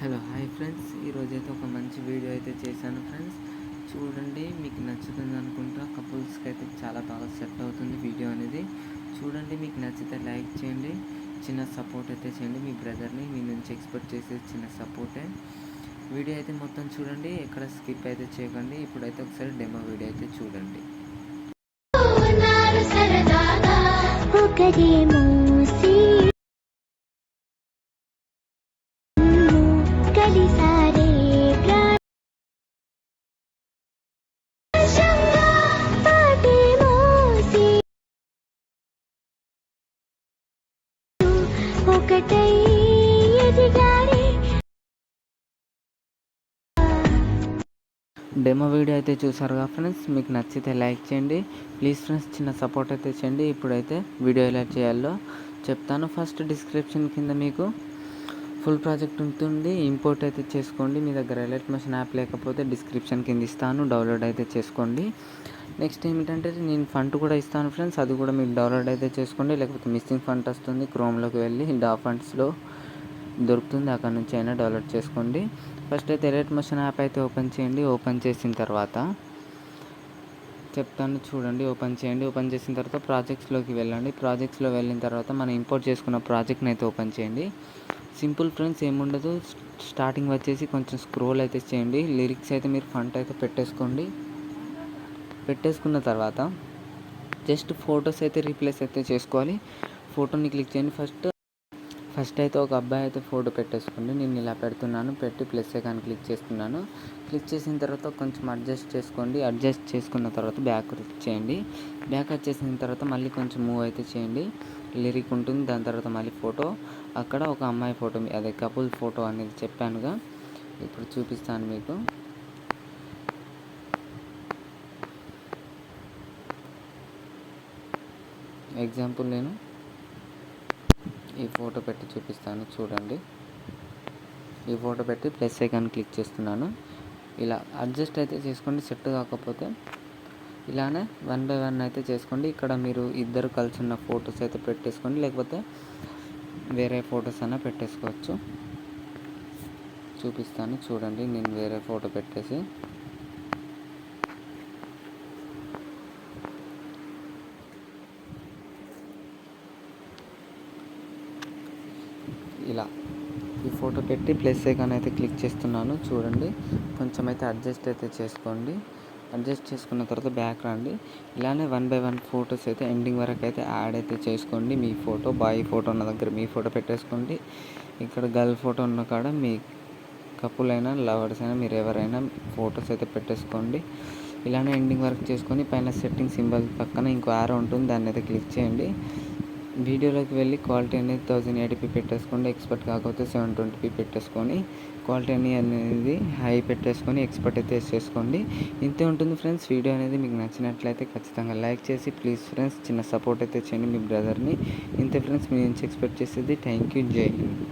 Hello hi friends, ఈరోజైతే ఒక మంచి వీడియో అయితే చేశాను ఫ్రెండ్స్. చూడండి, మీకు నచ్చుతుంది అనుకుంటా. కపుల్స్కి అయితే చాలా బాగా సెట్ అవుతుంది వీడియో అనేది. చూడండి, మీకు నచ్చితే లైక్ చేయండి, చిన్న సపోర్ట్ అయితే చేయండి. మీ బ్రదర్ని మీ నుంచి ఎక్స్పెక్ట్ చేసే చిన్న సపోర్టే. వీడియో అయితే మొత్తం చూడండి, ఎక్కడ స్కిప్ అయితే చేయకండి. ఇప్పుడైతే ఒకసారి డెమో వీడియో అయితే చూడండి. డెమో వీడియో అయితే చూసారుగా ఫ్రెండ్స్, మీకు నచ్చితే లైక్ చేయండి ప్లీజ్ ఫ్రెండ్స్, చిన్న సపోర్ట్ అయితే చేయండి. ఇప్పుడైతే వీడియో ఎలా చేయాలో చెప్తాను. ఫస్ట్ డిస్క్రిప్షన్ కింద మీకు ఫుల్ ప్రాజెక్ట్ ఉంటుంది, ఇంపోర్ట్ అయితే చేసుకోండి. మీ దగ్గర ఎలైట్ మోషన్ యాప్ లేకపోతే డిస్క్రిప్షన్ కింద ఇస్తాను, డౌన్లోడ్ అయితే చేసుకోండి. నెక్స్ట్ ఏమిటంటే నేను ఫంట్ కూడా ఇస్తాను ఫ్రెండ్స్, అది కూడా మీరు డౌన్లోడ్ అయితే చేసుకోండి. లేకపోతే మిస్సింగ్ ఫంట్ వస్తుంది, క్రోమ్లోకి వెళ్ళి ఫంట్స్లో దొరుకుతుంది, అక్కడ నుంచి అయినా డౌన్లోడ్ చేసుకోండి. ఫస్ట్ అయితే ఎలైట్ మోషన్ యాప్ అయితే ఓపెన్ చేయండి. ఓపెన్ చేసిన తర్వాత చెప్తాను చూడండి. ఓపెన్ చేయండి. ఓపెన్ చేసిన తర్వాత ప్రాజెక్ట్స్లోకి వెళ్ళండి. ప్రాజెక్ట్స్లో వెళ్ళిన తర్వాత మనం ఇంపోర్ట్ చేసుకున్న ప్రాజెక్ట్ని అయితే ఓపెన్ చేయండి. సింపుల్ ఫ్రెండ్స్, ఏముండదు. స్టార్టింగ్ వచ్చేసి కొంచెం స్క్రోల్ అయితే చేయండి. లిరిక్స్ అయితే మీరు ఫంట్ అయితే పెట్టేసుకోండి. పెట్టేసుకున్న తర్వాత జస్ట్ ఫొటోస్ అయితే రీప్లేస్ అయితే చేసుకోవాలి. ఫోటోని క్లిక్ చేయండి. ఫస్ట్ అయితే ఒక అబ్బాయి అయితే ఫోటో పెట్టేసుకోండి. నేను ఇలా పెడుతున్నాను, పెట్టి ప్లస్ ఐకాన్ క్లిక్ చేస్తున్నాను. క్లిక్ చేసిన తర్వాత కొంచెం అడ్జస్ట్ చేసుకోండి. అడ్జస్ట్ చేసుకున్న తర్వాత బ్యాక్ చేయండి. బ్యాక్ వచ్చేసిన తర్వాత మళ్ళీ కొంచెం మూవ్ అయితే చేయండి. లిరిక్ ఉంటుంది, దాని తర్వాత మళ్ళీ ఫోటో. అక్కడ ఒక అమ్మాయి ఫోటో, అదే కపుల్ ఫోటో అనేది చెప్పానుగా, ఇప్పుడు చూపిస్తాను మీకు. ఎగ్జాంపుల్ నేను ఈ ఫోటో పెట్టి చూపిస్తాను చూడండి. ఈ ఫోటో పెట్టి ప్లస్ ఐకాన్ క్లిక్ చేస్తున్నాను. ఇలా అడ్జస్ట్ అయితే చేసుకోండి. సెట్ కాకపోతే ఇలానే 1 బై 1 అయితే చేసుకోండి. ఇక్కడ మీరు ఇద్దరు కలిసి ఉన్న ఫొటోస్ అయితే పెట్టేసుకోండి, లేకపోతే వేరే ఫొటోస్ అయినా పెట్టేసుకోవచ్చు. చూపిస్తాను చూడండి. నేను వేరే ఫోటో పెట్టేసి ఇలా ఈ ఫోటో పెట్టి ప్లస్ ఐకాన్ అయితే క్లిక్ చేస్తున్నాను చూడండి. కొంచెం అయితే అడ్జస్ట్ అయితే చేసుకోండి. అడ్జస్ట్ చేసుకున్న తర్వాత బ్యాక్ రండి. ఇలానే 1 బై 1 ఫొటోస్ అయితే ఎండింగ్ వరకు అయితే యాడ్ అయితే చేసుకోండి. మీ ఫోటో, బాయ్ ఫోటో ఉన్న దగ్గర మీ ఫోటో పెట్టేసుకోండి. ఇక్కడ గర్ల్ ఫోటో ఉన్న కాడ మీ కపుల్ అయినా లవర్స్ అయినా మీరు ఎవరైనా ఫొటోస్ అయితే పెట్టేసుకోండి. ఇలానే ఎండింగ్ వరకు చేసుకొని పైన సెట్టింగ్ సింబల్ పక్కన ఇంకో యారో ఉంటుంది, దాన్ని అయితే క్లిక్ చేయండి. వీడియోలోకి వెళ్ళి క్వాలిటీ అనేది 1080p పెట్టేసుకోండి. ఎక్స్పర్ట్ కాకపోతే 720p పెట్టేసుకొని క్వాలిటీ అనేది హై పెట్టేసుకొని ఎక్స్పర్ట్ అయితే చేసుకోండి. ఇంతే ఉంటుంది ఫ్రెండ్స్. వీడియో అనేది మీకు నచ్చినట్లయితే ఖచ్చితంగా లైక్ చేసి ప్లీజ్ ఫ్రెండ్స్, చిన్న సపోర్ట్ అయితే చేయండి మీ బ్రదర్ని. ఇంతే ఫ్రెండ్స్, మీ నుంచి ఎక్స్పెక్ట్ చేసేది. థ్యాంక్ యూ, జై హింద్.